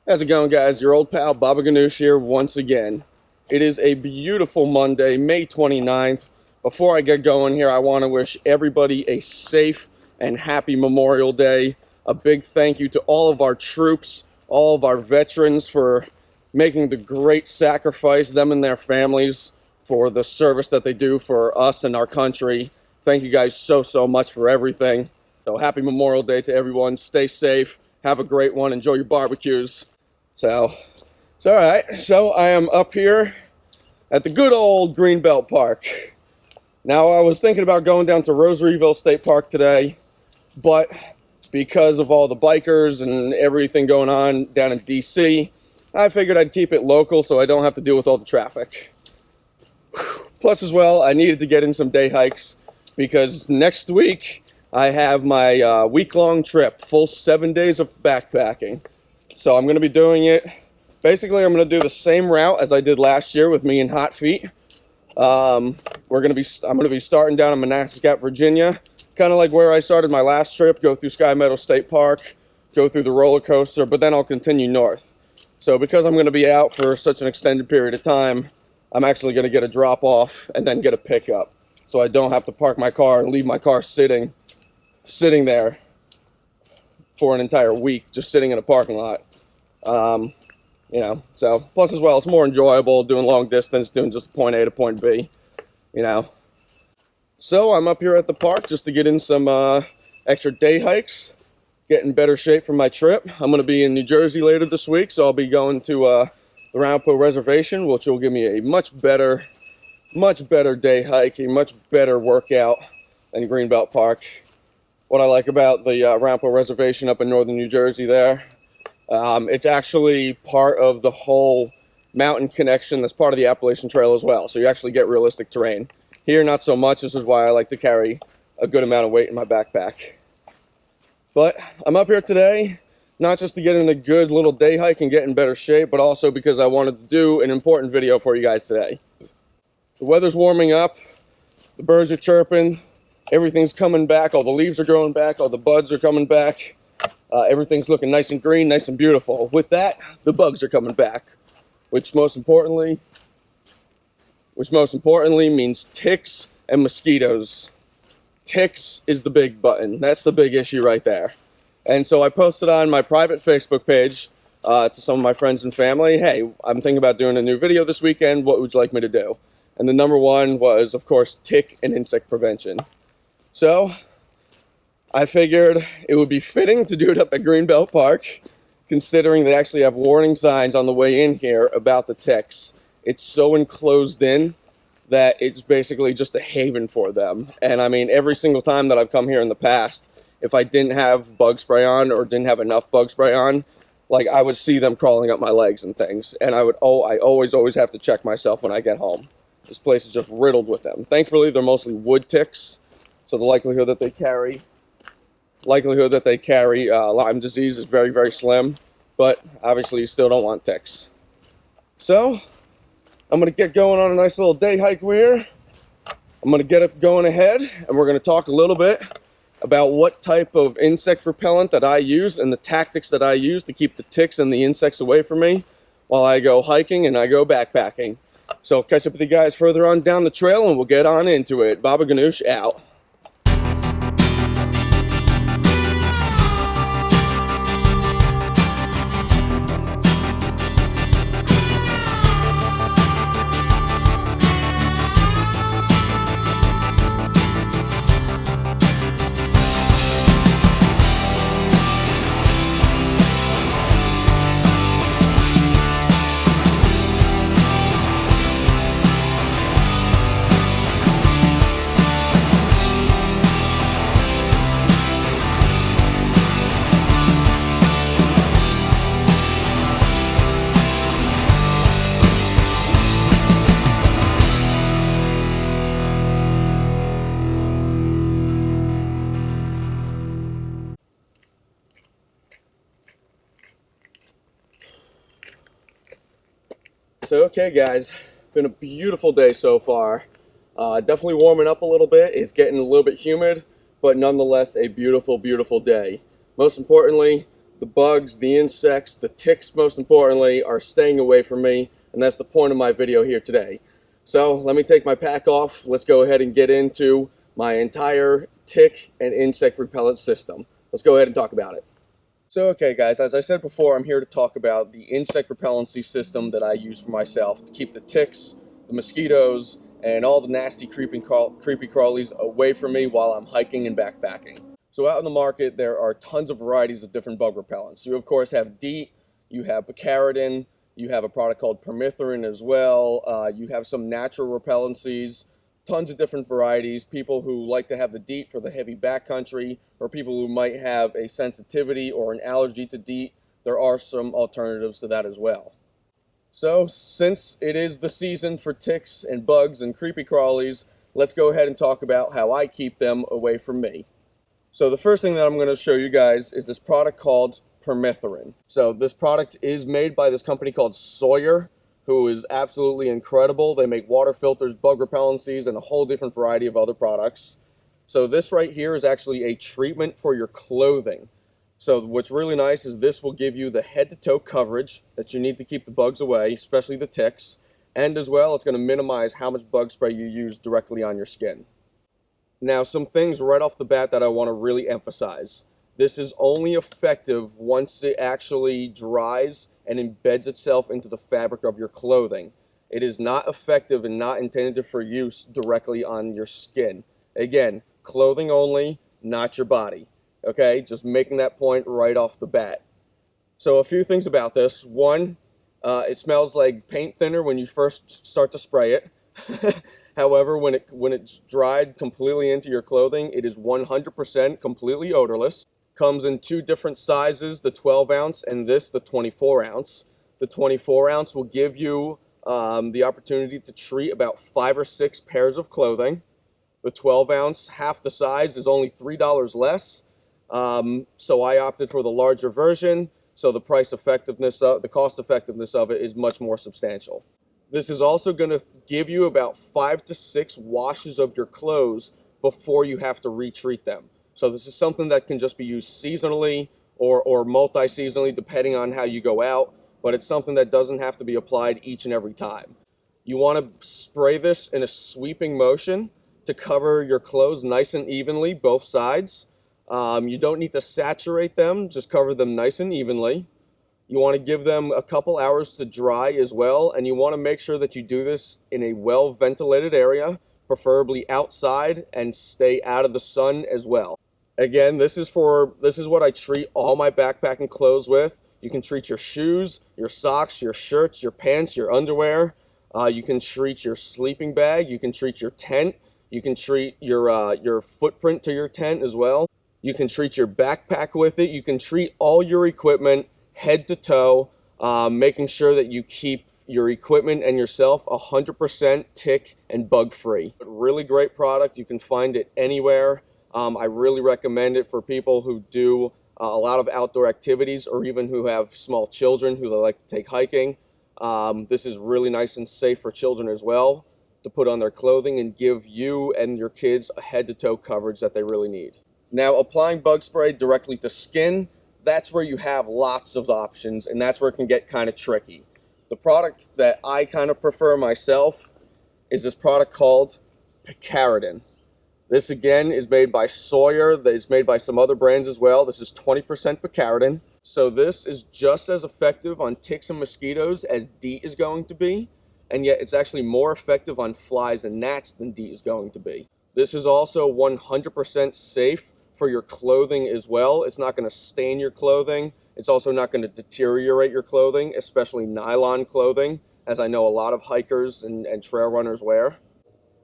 How's it going, guys? Your old pal Baba Ganoush here once again. It is a beautiful Monday, May 29th. Before I get going here, I want to wish everybody a safe and happy Memorial Day. A big thank you to all of our troops, all of our veterans for making the great sacrifice, them and their families, for the service that they do for us and our country. Thank you guys so much for everything. So happy Memorial Day to everyone. Stay safe. Have a great one. Enjoy your barbecues. So all right. So I am up here at the good old Greenbelt Park. Now, I was thinking about going down to Rosaryville State Park today, but because of all the bikers and everything going on down in DC, I figured I'd keep it local so I don't have to deal with all the traffic. Plus, as well, I needed to get in some day hikes because next week I have my week-long trip, full 7 days of backpacking. So I'm going to be doing it. Basically, I'm going to do the same route as I did last year with me and Hot Feet. I'm going to be starting down in Manasquat, Virginia, kind of like where I started my last trip. Go through Sky Meadow State Park, go through the roller coaster, but then I'll continue north. So because I'm going to be out for such an extended period of time, I'm actually going to get a drop off and then get a pickup, so I don't have to park my car and leave my car sitting there for an entire week, just sitting in a parking lot. You know, so plus as well, it's more enjoyable doing long distance, doing just point A to point B, you know. So I'm up here at the park just to get in some extra day hikes, get in better shape for my trip. I'm going to be in New Jersey later this week, so I'll be going to the Roundpo Reservation, which will give me a much better day hike, a much better workout than Greenbelt Park. What I like about the Roundpo Reservation up in northern New Jersey there, it's actually part of the whole mountain connection that's part of the Appalachian Trail as well. So you actually get realistic terrain. Here, not so much. This is why I like to carry a good amount of weight in my backpack. But I'm up here today, not just to get in a good little day hike and get in better shape, but also because I wanted to do an important video for you guys today. The weather's warming up. The birds are chirping. Everything's coming back. All the leaves are growing back. All the buds are coming back. Everything's looking nice and green, nice and beautiful. With that, the bugs are coming back, which most importantly means ticks and mosquitoes. Ticks is the big button. That's the big issue right there. And so I posted on my private Facebook page to some of my friends and family, hey, I'm thinking about doing a new video this weekend. What would you like me to do? And the number one was, of course, tick and insect prevention. So I figured it would be fitting to do it up at Greenbelt Park, considering they actually have warning signs on the way in here about the ticks. It's so enclosed in that it's basically just a haven for them. And I mean, every single time that I've come here in the past, if I didn't have bug spray on or didn't have enough bug spray on, like I would see them crawling up my legs and things. And I always have to check myself when I get home. This place is just riddled with them. Thankfully, they're mostly wood ticks, so the likelihood that they carry Lyme disease is very slim, but obviously you still don't want ticks. So I'm going to get going on a nice little day hike here. I'm going to get it going ahead, and we're going to talk a little bit about what type of insect repellent that I use and the tactics that I use to keep the ticks and the insects away from me while I go hiking and I go backpacking. So catch up with you guys further on down the trail, and we'll get on into it. Baba Ganoush out. So, okay guys, been a beautiful day so far. Definitely warming up a little bit. It's getting a little bit humid, but nonetheless a beautiful, beautiful day. Most importantly, the bugs, the insects, the ticks most importantly, are staying away from me, and that's the point of my video here today. So let me take my pack off. Let's go ahead and get into my entire tick and insect repellent system. Let's go ahead and talk about it. So okay guys, as I said before, I'm here to talk about the insect repellency system that I use for myself to keep the ticks, the mosquitoes, and all the nasty creepy crawlies away from me while I'm hiking and backpacking. So out in the market, there are tons of varieties of different bug repellents. You of course have DEET, you have picaridin, you have a product called permethrin as well, you have some natural repellencies, tons of different varieties. People who like to have the DEET for the heavy backcountry, or people who might have a sensitivity or an allergy to DEET, there are some alternatives to that as well. So since it is the season for ticks and bugs and creepy crawlies, let's go ahead and talk about how I keep them away from me. So the first thing that I'm going to show you guys is this product called permethrin. So this product is made by this company called Sawyer, who is absolutely incredible. They make water filters, bug repellencies, and a whole different variety of other products. So this right here is actually a treatment for your clothing. So what's really nice is this will give you the head-to-toe coverage that you need to keep the bugs away, especially the ticks, and as well it's going to minimize how much bug spray you use directly on your skin. Now some things right off the bat that I want to really emphasize. This is only effective once it actually dries and embeds itself into the fabric of your clothing. It is not effective and not intended for use directly on your skin. Again, clothing only, not your body. Okay, just making that point right off the bat. So a few things about this. One, it smells like paint thinner when you first start to spray it. However, when it's dried completely into your clothing, it is 100% completely odorless. Comes in two different sizes, the 12 ounce and this, the 24 ounce. The 24 ounce will give you the opportunity to treat about 5 or 6 pairs of clothing. The 12 ounce, half the size, is only $3 less. So I opted for the larger version, so the the cost effectiveness of it is much more substantial. This is also going to give you about 5 to 6 washes of your clothes before you have to retreat them. So this is something that can just be used seasonally or multi-seasonally depending on how you go out, but it's something that doesn't have to be applied each and every time. You want to spray this in a sweeping motion to cover your clothes nice and evenly, both sides. You don't need to saturate them, just cover them nice and evenly. You want to give them a couple hours to dry as well, and you want to make sure that you do this in a well-ventilated area, preferably outside, and stay out of the sun as well. Again, this is what I treat all my backpacking clothes with. You can treat your shoes, your socks, your shirts, your pants, your underwear. You can treat your sleeping bag. You can treat your tent. You can treat your footprint to your tent as well. You can treat your backpack with it. You can treat all your equipment head to toe, making sure that you keep your equipment and yourself 100% tick and bug free. Really great product. You can find it anywhere. I really recommend it for people who do a lot of outdoor activities, or even who have small children who they like to take hiking. This is really nice and safe for children as well to put on their clothing and give you and your kids a head-to-toe coverage that they really need. Now, applying bug spray directly to skin, that's where you have lots of options, and that's where it can get kind of tricky. The product that I kind of prefer myself is this product called picaridin. This again is made by Sawyer. It's made by some other brands as well. This is 20% picaridin. So this is just as effective on ticks and mosquitoes as DEET is going to be, and yet it's actually more effective on flies and gnats than DEET is going to be. This is also 100% safe for your clothing as well. It's not going to stain your clothing. It's also not going to deteriorate your clothing, especially nylon clothing, as I know a lot of hikers and trail runners wear.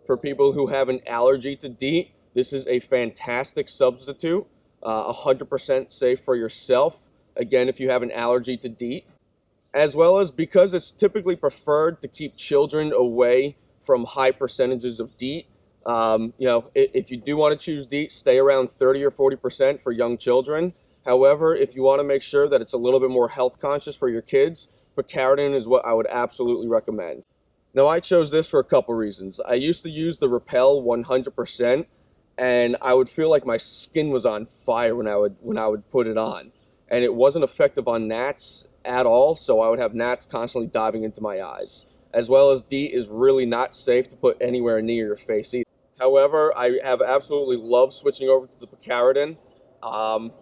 For people who have an allergy to DEET, this is a fantastic substitute, 100% safe for yourself, again, if you have an allergy to DEET, as well as because it's typically preferred to keep children away from high percentages of DEET. If you do want to choose DEET, stay around 30 or 40% for young children. However, if you want to make sure that it's a little bit more health conscious for your kids, picaridin is what I would absolutely recommend. Now, I chose this for a couple reasons. I used to use the Repel 100%, and I would feel like my skin was on fire when I would put it on. and it wasn't effective on gnats at all, so I would have gnats constantly diving into my eyes. As well as DEET is really not safe to put anywhere near your face either. However, I have absolutely loved switching over to the picaridin.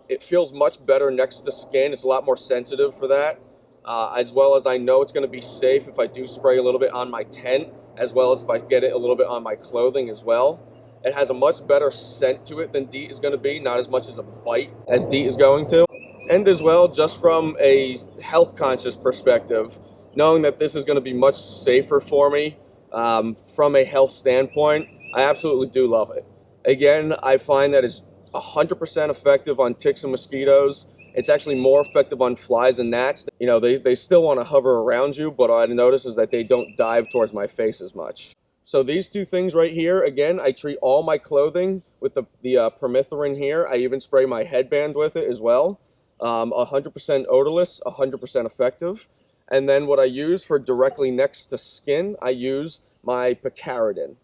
It feels much better next to skin. It's a lot more sensitive for that. As well as I know it's going to be safe if I do spray a little bit on my tent, as well as if I get it a little bit on my clothing as well. It has a much better scent to it than DEET is going to be, not as much as a bite as DEET is going to. And as well, just from a health conscious perspective, knowing that this is going to be much safer for me from a health standpoint, I absolutely do love it. Again, I find that it's 100% effective on ticks and mosquitoes. It's actually more effective on flies and gnats. You know, they still want to hover around you, but what I notice is that they don't dive towards my face as much. So these two things right here, again, I treat all my clothing with the permethrin here. I even spray my headband with it as well. 100% odorless, 100% effective. And then what I use for directly next to skin, I use my picaridin.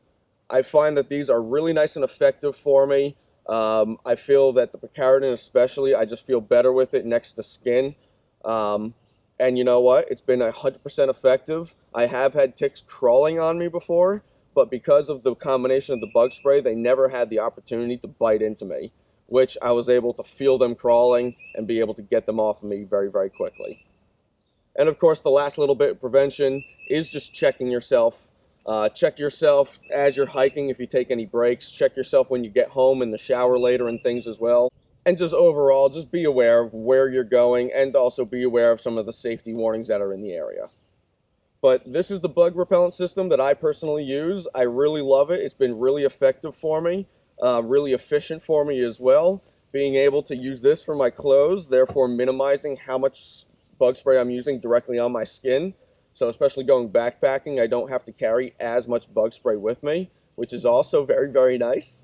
I find that these are really nice and effective for me. I feel that the picaridin especially, I just feel better with it next to skin. And you know what? It's been 100% effective. I have had ticks crawling on me before, but because of the combination of the bug spray, they never had the opportunity to bite into me, which I was able to feel them crawling and be able to get them off of me very, very quickly. And of course, the last little bit of prevention is just checking yourself. Check yourself as you're hiking if you take any breaks. Check yourself when you get home in the shower later and things as well. And just overall, just be aware of where you're going and also be aware of some of the safety warnings that are in the area. But this is the bug repellent system that I personally use. I really love it. It's been really effective for me, really efficient for me as well. Being able to use this for my clothes, therefore minimizing how much bug spray I'm using directly on my skin. So especially going backpacking, I don't have to carry as much bug spray with me, which is also very, very nice.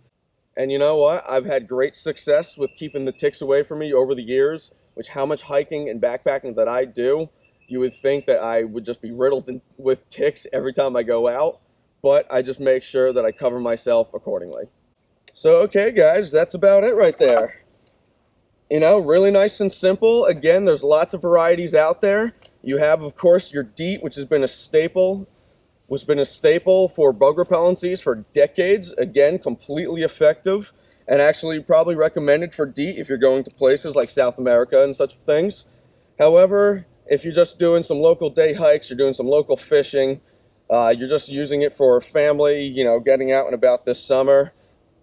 And you know what? I've had great success with keeping the ticks away from me over the years, which how much hiking and backpacking that I do, you would think that I would just be riddled with ticks every time I go out, but I just make sure that I cover myself accordingly. So, okay guys, that's about it right there. You know, really nice and simple. Again, there's lots of varieties out there. You have, of course, your DEET, which has been a staple for bug repellencies for decades. Again, completely effective and actually probably recommended for DEET if you're going to places like South America and such things. However, if you're just doing some local day hikes, you're doing some local fishing, you're just using it for family, you know, getting out and about this summer,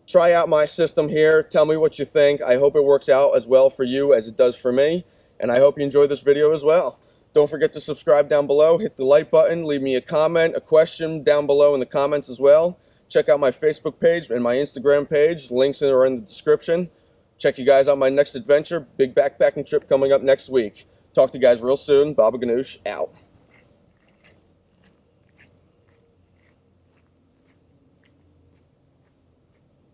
try out my system here. Tell me what you think. I hope it works out as well for you as it does for me, and I hope you enjoyed this video as well. Don't forget to subscribe down below, hit the like button, leave me a comment, a question down below in the comments as well. Check out my Facebook page and my Instagram page. Links are in the description. Check you guys out my next adventure. Big backpacking trip coming up next week. Talk to you guys real soon. Baba Ganoush out.